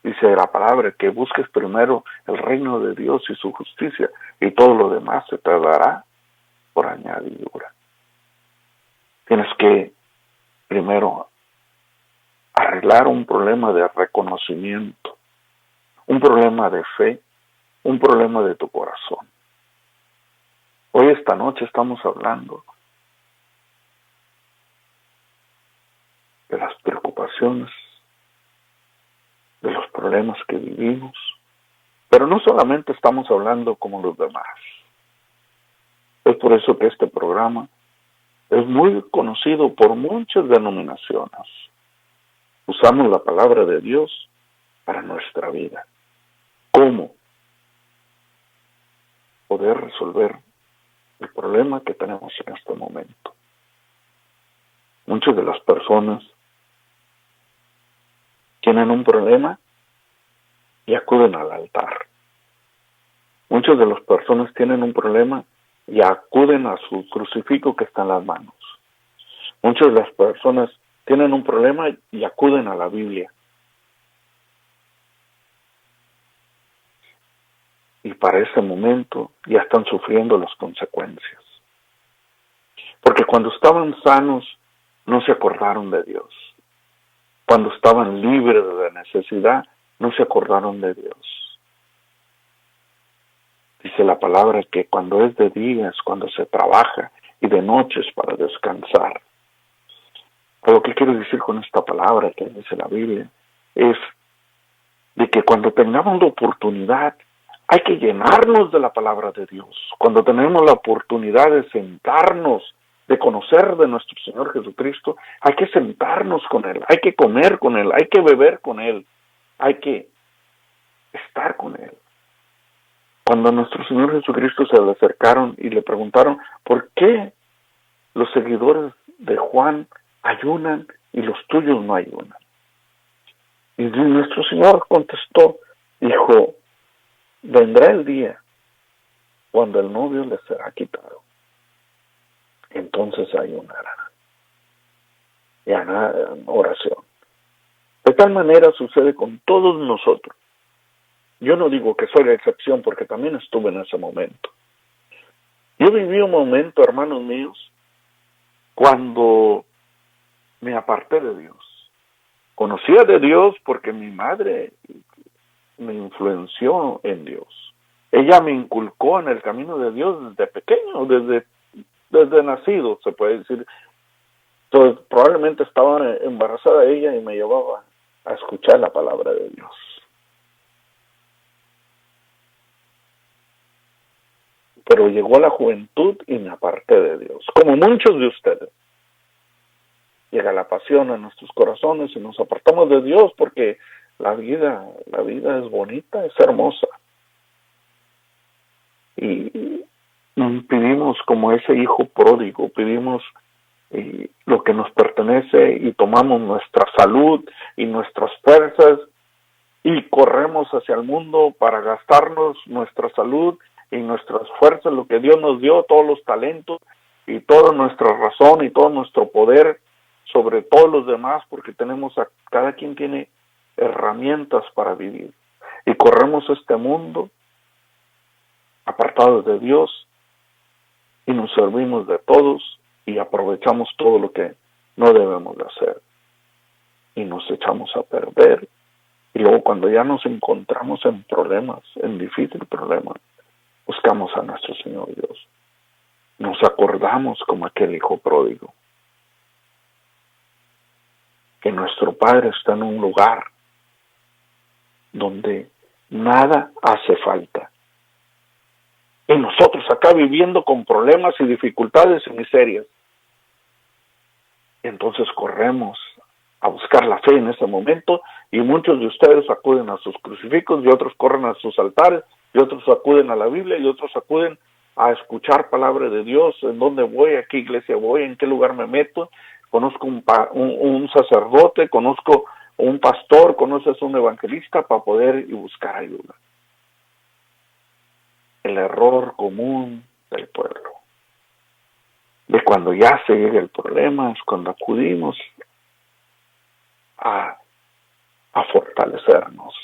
Dice la palabra que busques primero el reino de Dios y su justicia, y todo lo demás se te dará por añadidura. Tienes que primero arreglar un problema de reconocimiento, un problema de fe, un problema de tu corazón. Hoy esta noche estamos hablando de las preocupaciones, de los problemas que vivimos, pero no solamente estamos hablando como los demás. Es por eso que este programa es muy conocido por muchas denominaciones. Usamos la palabra de Dios para nuestra vida. ¿Cómo poder resolver el problema que tenemos en este momento? Muchas de las personas tienen un problema y acuden al altar. Muchas de las personas tienen un problema y acuden a su crucifijo que está en las manos. Muchas de las personas tienen un problema y acuden a la Biblia. Y para ese momento ya están sufriendo las consecuencias. Porque cuando estaban sanos no se acordaron de Dios. Cuando estaban libres de necesidad no se acordaron de Dios. Dice la palabra que cuando es de día es cuando se trabaja y de noche es para descansar. Pero lo que quiero decir con esta palabra que dice la Biblia es de que cuando tengamos la oportunidad hay que llenarnos de la palabra de Dios. Cuando tenemos la oportunidad de sentarnos, de conocer de nuestro Señor Jesucristo, hay que sentarnos con Él, hay que comer con Él, hay que beber con Él, hay que estar con Él. Cuando a nuestro Señor Jesucristo se le acercaron y le preguntaron ¿por qué los seguidores de Juan ayunan y los tuyos no ayunan? Y nuestro Señor contestó, dijo, vendrá el día cuando el novio les será quitado. Entonces ayunarán y harán oración. De tal manera sucede con todos nosotros. Yo no digo que soy la excepción porque también estuve en ese momento. Yo viví un momento, hermanos míos, cuando me aparté de Dios. Conocía de Dios porque mi madre me influenció en Dios. Ella me inculcó en el camino de Dios desde pequeño, desde nacido, se puede decir. Entonces, probablemente estaba embarazada ella y me llevaba a escuchar la palabra de Dios. Pero llegó la juventud y me aparté de Dios, como muchos de ustedes. Llega la pasión a nuestros corazones y nos apartamos de Dios porque la vida es bonita, es hermosa. Y pedimos como ese hijo pródigo, pedimos lo que nos pertenece y tomamos nuestra salud y nuestras fuerzas y corremos hacia el mundo para gastarnos nuestra salud y nuestras fuerzas, lo que Dios nos dio, todos los talentos y toda nuestra razón y todo nuestro poder sobre todos los demás, porque cada quien tiene herramientas para vivir. Y corremos este mundo apartados de Dios y nos servimos de todos y aprovechamos todo lo que no debemos de hacer y nos echamos a perder. Y luego cuando ya nos encontramos en problemas, en difíciles problemas, buscamos a nuestro Señor Dios. Nos acordamos como aquel hijo pródigo, que nuestro Padre está en un lugar donde nada hace falta. Y nosotros acá viviendo con problemas y dificultades y miserias. Y entonces corremos a buscar la fe en ese momento, y muchos de ustedes acuden a sus crucifijos, y otros corren a sus altares, y otros acuden a la Biblia, y otros acuden a escuchar palabra de Dios. ¿En dónde voy? ¿A qué iglesia voy? ¿En qué lugar me meto? Conozco un sacerdote, conozco un pastor, conoces un evangelista para poder y buscar ayuda. El error común del pueblo, de cuando ya se llega el problema, es cuando acudimos a fortalecernos,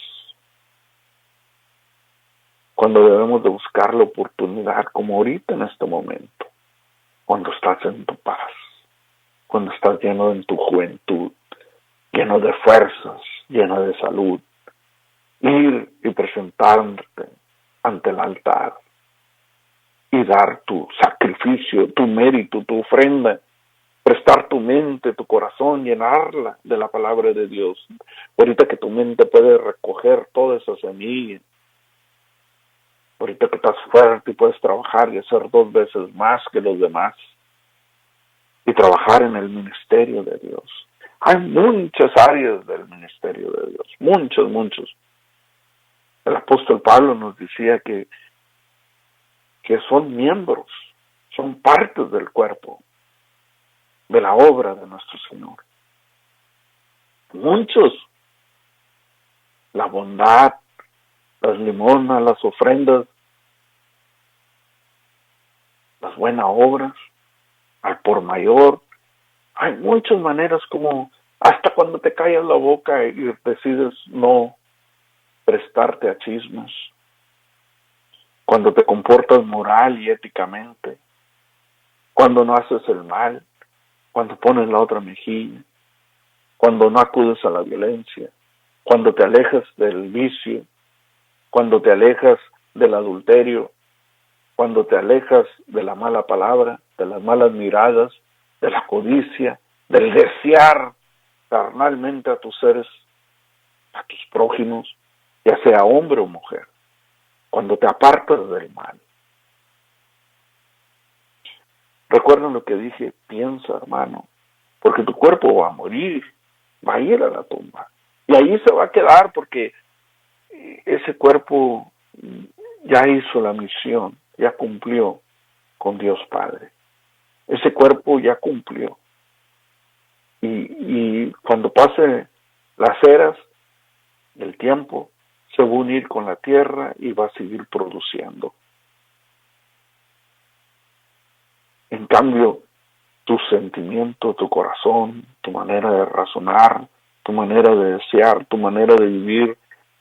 cuando debemos de buscar la oportunidad, como ahorita en este momento, cuando estás en tu paz, cuando estás lleno en tu juventud, lleno de fuerzas, lleno de salud, ir y presentarte ante el altar y dar tu sacrificio, tu mérito, tu ofrenda, prestar tu mente, tu corazón, llenarla de la palabra de Dios. Ahorita que tu mente puede recoger toda esa semilla, ahorita que estás fuerte y puedes trabajar y hacer 2 veces más que los demás, y trabajar en el ministerio de Dios. Hay muchas áreas del ministerio de Dios, muchos. El apóstol Pablo nos decía que son miembros, son partes del cuerpo, de la obra de nuestro Señor. Muchos, la bondad, las limonas, las ofrendas, las buenas obras, al por mayor. Hay muchas maneras, como hasta cuando te callas la boca y decides no prestarte a chismes, cuando te comportas moral y éticamente, cuando no haces el mal, cuando pones la otra mejilla, cuando no acudes a la violencia, cuando te alejas del vicio, cuando te alejas del adulterio, cuando te alejas de la mala palabra, de las malas miradas, de la codicia, del desear carnalmente a tus seres, a tus prójimos, ya sea hombre o mujer, cuando te apartas del mal. Recuerda lo que dije, piensa, hermano, porque tu cuerpo va a morir, va a ir a la tumba, y ahí se va a quedar, porque ese cuerpo ya hizo la misión, ya cumplió con Dios Padre. Ese cuerpo ya cumplió. Y cuando pase las eras del tiempo, se va a unir con la tierra y va a seguir produciendo. En cambio, tu sentimiento, tu corazón, tu manera de razonar, tu manera de desear, tu manera de vivir,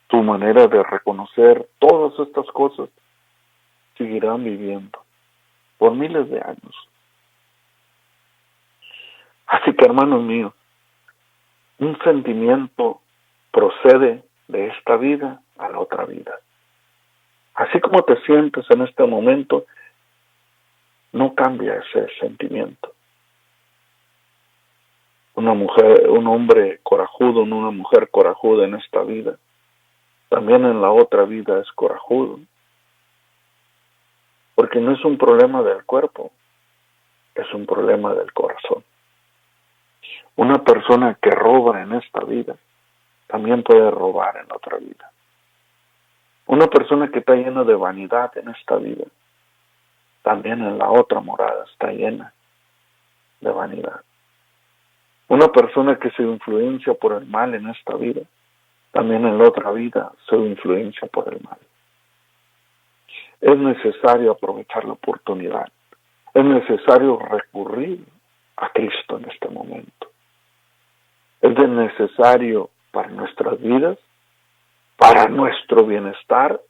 tu manera de reconocer, todas estas cosas seguirán viviendo por miles de años. Así que, hermanos míos, un sentimiento procede de esta vida a la otra vida. Así como te sientes en este momento, no cambia ese sentimiento. Una mujer, un hombre corajudo, una mujer corajuda en esta vida, también en la otra vida es corajudo. Porque no es un problema del cuerpo, es un problema del corazón. Una persona que roba en esta vida también puede robar en otra vida. Una persona que está llena de vanidad en esta vida, también en la otra morada está llena de vanidad. Una persona que se influencia por el mal en esta vida, también en la otra vida se influencia por el mal. Es necesario aprovechar la oportunidad. Es necesario recurrir a Cristo en este momento. Es necesario para nuestras vidas, para nuestro bienestar,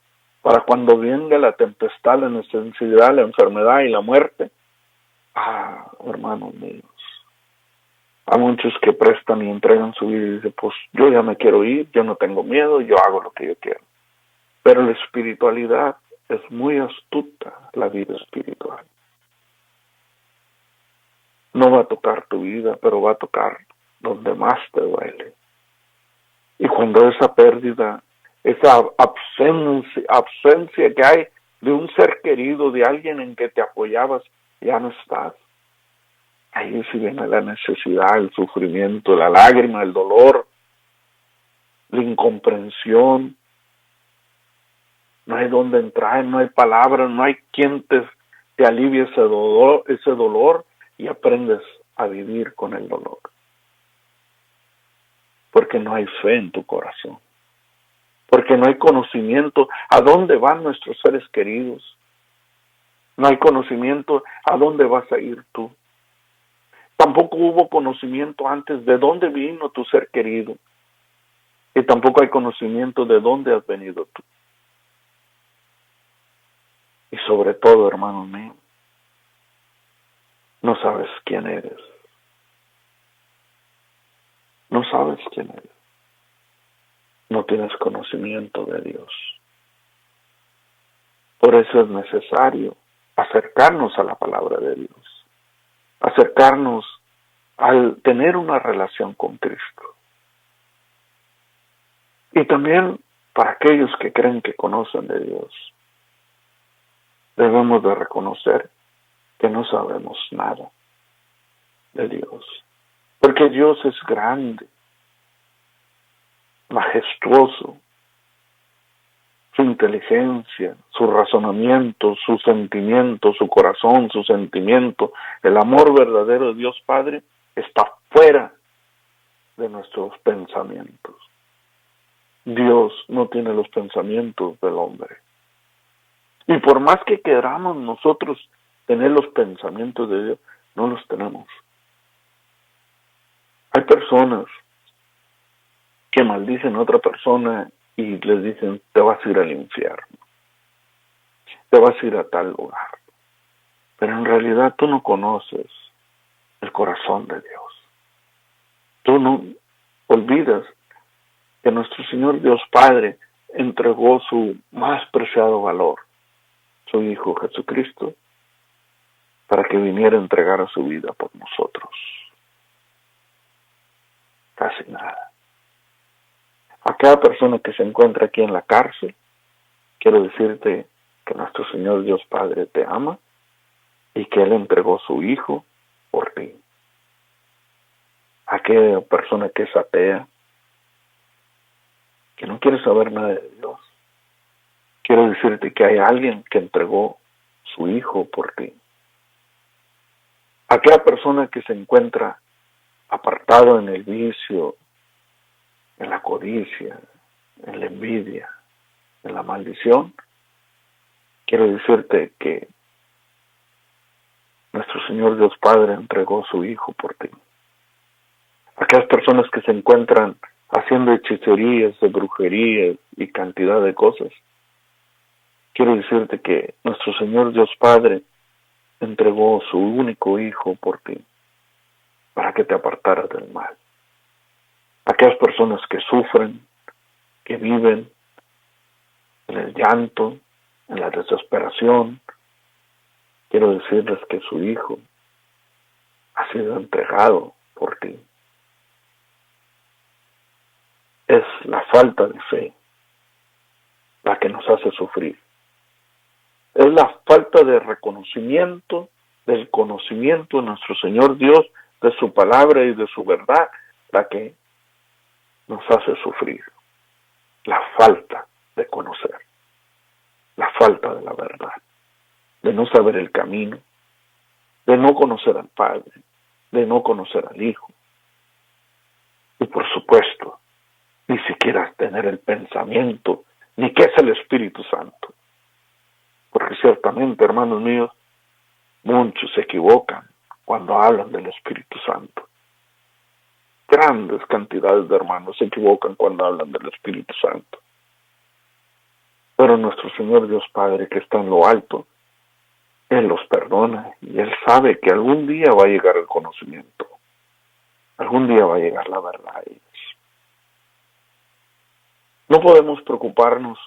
para cuando venga la tempestad, la necesidad, la enfermedad y la muerte, Hermanos míos, a muchos que prestan y entregan su vida y dicen, pues yo ya me quiero ir, yo no tengo miedo, yo hago lo que yo quiero. Pero la espiritualidad es muy astuta, la vida espiritual. No va a tocar tu vida, pero va a tocar donde más te duele. Y cuando esa pérdida, esa ausencia que hay de un ser querido, de alguien en que te apoyabas, ya no estás. Ahí sí viene la necesidad, el sufrimiento, la lágrima, el dolor, la incomprensión. No hay dónde entrar, no hay palabras, no hay quien te alivie ese dolor y aprendes a vivir con el dolor. Porque no hay fe en tu corazón. Porque no hay conocimiento a dónde van nuestros seres queridos. No hay conocimiento a dónde vas a ir tú. Tampoco hubo conocimiento antes de dónde vino tu ser querido. Y tampoco hay conocimiento de dónde has venido tú. Y sobre todo, hermano mío, no sabes quién eres. No sabes quién eres. No tienes conocimiento de Dios. Por eso es necesario acercarnos a la palabra de Dios. Acercarnos al tener una relación con Cristo. Y también para aquellos que creen que conocen de Dios, debemos de reconocer que no sabemos nada de Dios. Porque Dios es grande, majestuoso, su inteligencia, su razonamiento, su sentimiento, su corazón, su sentimiento, el amor verdadero de Dios Padre está fuera de nuestros pensamientos. Dios no tiene los pensamientos del hombre. Y por más que queramos nosotros tener los pensamientos de Dios, no los tenemos. Hay personas que maldicen a otra persona y les dicen, te vas a ir al infierno, te vas a ir a tal lugar. Pero en realidad tú no conoces el corazón de Dios. Tú no olvidas que nuestro Señor Dios Padre entregó su más preciado valor, su Hijo Jesucristo, para que viniera a entregar a su vida por nosotros. Casi nada. A cada persona que se encuentra aquí en la cárcel, quiero decirte que nuestro Señor Dios Padre te ama y que Él entregó su Hijo por ti. A aquella persona que es atea, que no quiere saber nada de Dios, quiero decirte que hay alguien que entregó su Hijo por ti. A aquella persona que se encuentra apartado en el vicio, en la codicia, en la envidia, en la maldición, quiero decirte que nuestro Señor Dios Padre entregó su Hijo por ti. Aquellas personas que se encuentran haciendo hechicerías, de brujerías y cantidad de cosas, quiero decirte que nuestro Señor Dios Padre entregó su único Hijo por ti, para que te apartaras del mal. Aquellas personas que sufren, que viven en el llanto, en la desesperación, quiero decirles que su Hijo ha sido entregado por ti. Es la falta de fe la que nos hace sufrir. Es la falta de reconocimiento, del conocimiento de nuestro Señor Dios, de su palabra y de su verdad, la que nos hace sufrir. La falta de conocer, la falta de la verdad, de no saber el camino, de no conocer al Padre, de no conocer al Hijo. Y por supuesto, ni siquiera tener el pensamiento, ni qué es el Espíritu Santo. Porque ciertamente, hermanos míos, muchos se equivocan cuando hablan del Espíritu Santo. Grandes cantidades de hermanos se equivocan cuando hablan del Espíritu Santo. Pero nuestro Señor Dios Padre, que está en lo alto, Él los perdona y Él sabe que algún día va a llegar el conocimiento, algún día va a llegar la verdad a ellos. No podemos preocuparnos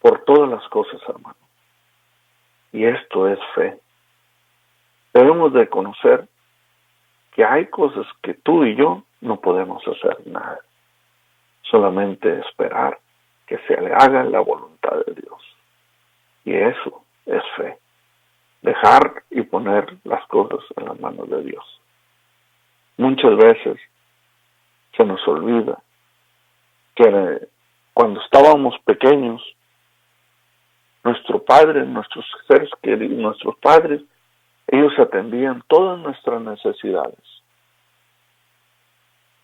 por todas las cosas, hermano. Y esto es fe. Debemos de conocer que hay cosas que tú y yo no podemos hacer nada. Solamente esperar que se le haga la voluntad de Dios. Y eso es fe. Dejar y poner las cosas en las manos de Dios. Muchas veces se nos olvida que cuando estábamos pequeños, nuestro padre, nuestros seres queridos, nuestros padres, ellos atendían todas nuestras necesidades.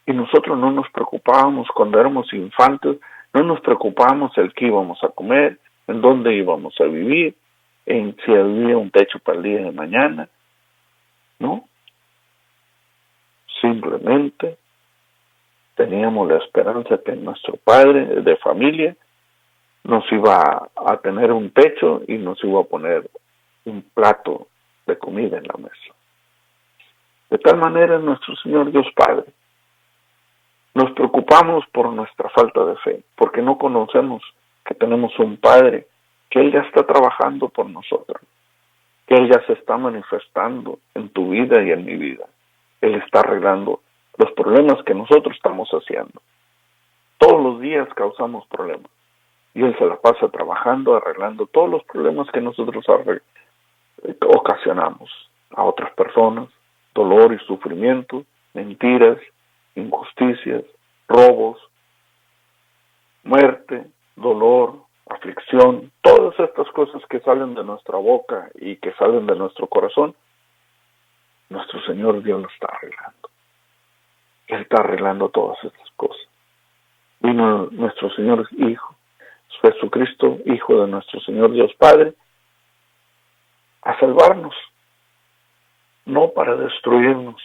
Y nosotros no nos preocupábamos cuando éramos infantes, no nos preocupábamos el qué íbamos a comer, en dónde íbamos a vivir, en si había un techo para el día de mañana, ¿no? Simplemente teníamos la esperanza que nuestro padre de familia nos iba a tener un techo y nos iba a poner un plato de comida en la mesa. De tal manera, nuestro Señor Dios Padre, nos preocupamos por nuestra falta de fe, porque no conocemos que tenemos un Padre, que Él ya está trabajando por nosotros, que Él ya se está manifestando en tu vida y en mi vida. Él está arreglando los problemas que nosotros estamos haciendo. Todos los días causamos problemas. Y Él se la pasa trabajando, arreglando todos los problemas que nosotros ocasionamos a otras personas, dolor y sufrimiento, mentiras, injusticias, robos, muerte, dolor, aflicción, todas estas cosas que salen de nuestra boca y que salen de nuestro corazón, nuestro Señor Dios lo está arreglando. Él está arreglando todas estas cosas. Vino nuestro Señor Hijo, Jesucristo, Hijo de nuestro Señor Dios Padre, a salvarnos, no para destruirnos.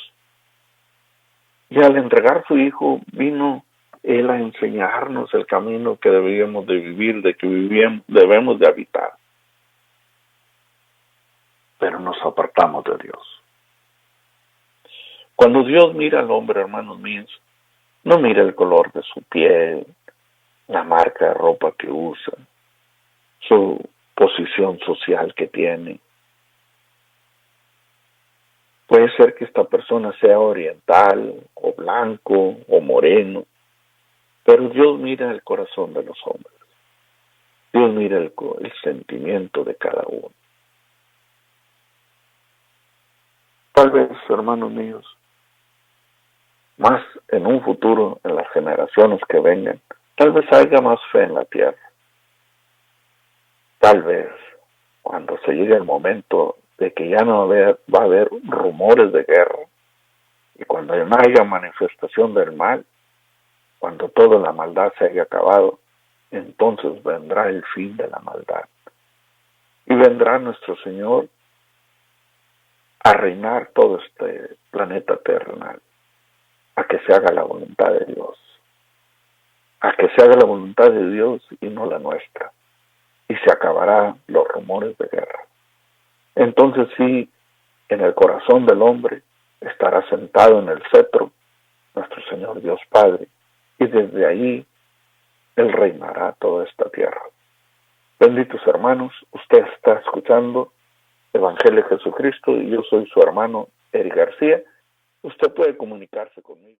Y al entregar su Hijo, vino Él a enseñarnos el camino que debíamos de vivir, de que debemos de habitar. Pero nos apartamos de Dios. Cuando Dios mira al hombre, hermanos míos, no mira el color de su piel, la marca de ropa que usa, su posición social que tiene. Puede ser que esta persona sea oriental, o blanco, o moreno, pero Dios mira el corazón de los hombres. Dios mira el sentimiento de cada uno. Tal vez, hermanos míos, más en un futuro, en las generaciones que vengan, tal vez haya más fe en la tierra. Tal vez, cuando se llegue el momento de que ya no va a haber rumores de guerra, y cuando no haya manifestación del mal, cuando toda la maldad se haya acabado, entonces vendrá el fin de la maldad. Y vendrá nuestro Señor a reinar todo este planeta terrenal, a que se haga la voluntad de Dios, a que se haga la voluntad de Dios y no la nuestra, y se acabarán los rumores de guerra. Entonces sí, en el corazón del hombre estará sentado en el cetro nuestro Señor Dios Padre, y desde ahí Él reinará toda esta tierra. Benditos hermanos, usted está escuchando Evangelio de Jesucristo y yo soy su hermano Eric García. Usted puede comunicarse conmigo.